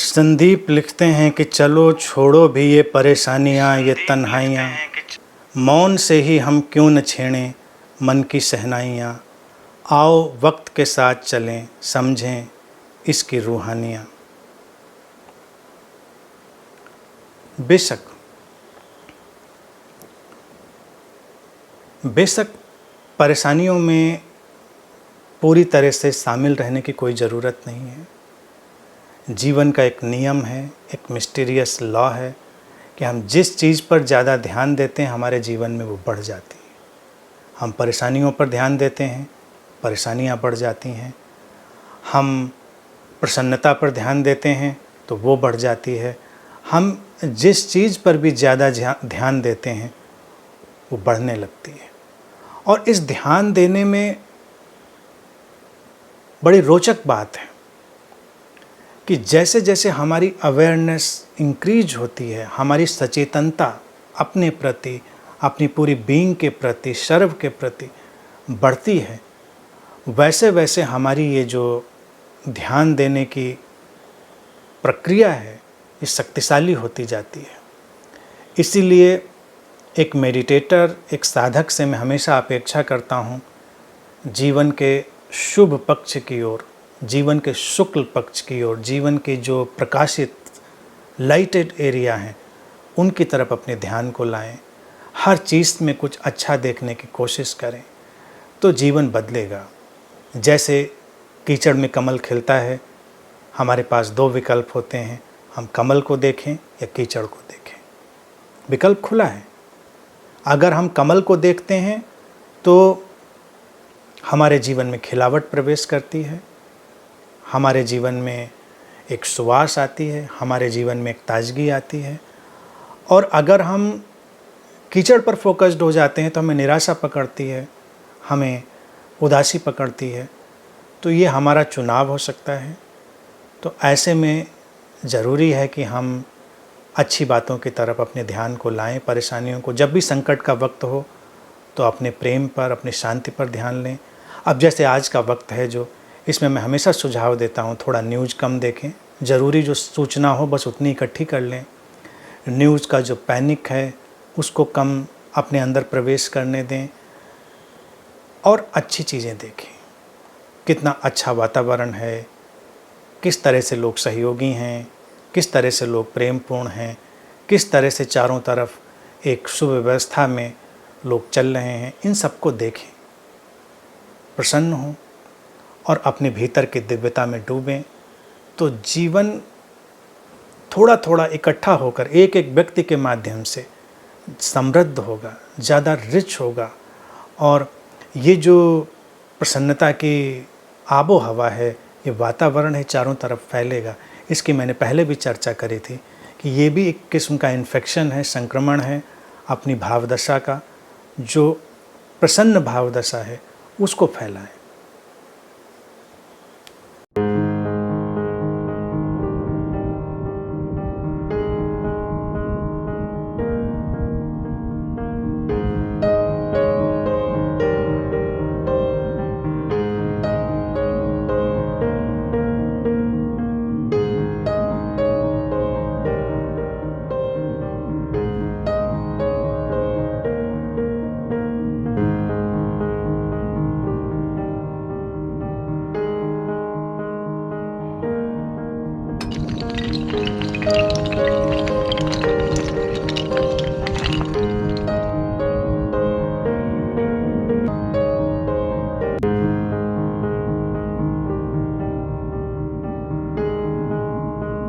संदीप लिखते हैं कि चलो छोड़ो भी ये परेशानियाँ, ये तन्हाइयाँ, मौन से ही हम क्यों न छेड़ें मन की शहनाइयाँ। आओ वक्त के साथ चलें, समझें इसकी रूहानियाँ। बेशक परेशानियों में पूरी तरह से शामिल रहने की कोई ज़रूरत नहीं है। जीवन का एक नियम है, एक मिस्टीरियस लॉ है कि हम जिस चीज़ पर ज़्यादा ध्यान देते हैं हमारे जीवन में वो बढ़ जाती है। हम परेशानियों पर ध्यान देते हैं, परेशानियाँ बढ़ जाती हैं। हम प्रसन्नता पर ध्यान देते हैं तो वो बढ़ जाती है। हम जिस चीज़ पर भी ज़्यादा ध्यान देते हैं वो बढ़ने लगती है। और इस ध्यान देने में बड़ी रोचक बात है कि जैसे जैसे हमारी अवेयरनेस इंक्रीज होती है, हमारी सचेतनता अपने प्रति, अपनी पूरी बीइंग के प्रति, सर्व के प्रति बढ़ती है, वैसे वैसे हमारी ये जो ध्यान देने की प्रक्रिया है ये शक्तिशाली होती जाती है। इसीलिए एक मेडिटेटर, एक साधक से मैं हमेशा अपेक्षा करता हूँ जीवन के शुभ पक्ष की ओर, जीवन के शुक्ल पक्ष की ओर, जीवन के जो प्रकाशित लाइटेड एरिया हैं उनकी तरफ अपने ध्यान को लाएं। हर चीज़ में कुछ अच्छा देखने की कोशिश करें तो जीवन बदलेगा। जैसे कीचड़ में कमल खिलता है, हमारे पास दो विकल्प होते हैं, हम कमल को देखें या कीचड़ को देखें। विकल्प खुला है। अगर हम कमल को देखते हैं तो हमारे जीवन में खिलावट प्रवेश करती है, हमारे जीवन में एक सुवास आती है, हमारे जीवन में एक ताजगी आती है। और अगर हम कीचड़ पर फोकस्ड हो जाते हैं तो हमें निराशा पकड़ती है, हमें उदासी पकड़ती है। तो ये हमारा चुनाव हो सकता है। तो ऐसे में ज़रूरी है कि हम अच्छी बातों की तरफ अपने ध्यान को लाएं। परेशानियों को, जब भी संकट का वक्त हो तो अपने प्रेम पर, अपनी शांति पर ध्यान लें। अब जैसे आज का वक्त है जो, इसमें मैं हमेशा सुझाव देता हूँ थोड़ा न्यूज़ कम देखें। ज़रूरी जो सूचना हो बस उतनी इकट्ठी कर लें। न्यूज़ का जो पैनिक है उसको कम अपने अंदर प्रवेश करने दें और अच्छी चीज़ें देखें। कितना अच्छा वातावरण है, किस तरह से लोग सहयोगी हैं, किस तरह से लोग प्रेमपूर्ण हैं, किस तरह से चारों तरफ एक सुव्यवस्था में लोग चल रहे हैं। इन सबको देखें, प्रसन्न हों और अपने भीतर की दिव्यता में डूबें तो जीवन थोड़ा थोड़ा इकट्ठा होकर एक एक व्यक्ति के माध्यम से समृद्ध होगा, ज़्यादा रिच होगा। और ये जो प्रसन्नता की आबो हवा है, ये वातावरण है, चारों तरफ फैलेगा। इसकी मैंने पहले भी चर्चा करी थी कि ये भी एक किस्म का इन्फेक्शन है, संक्रमण है अपनी भावदशा का। जो प्रसन्न भावदशा है उसको फैलाएं।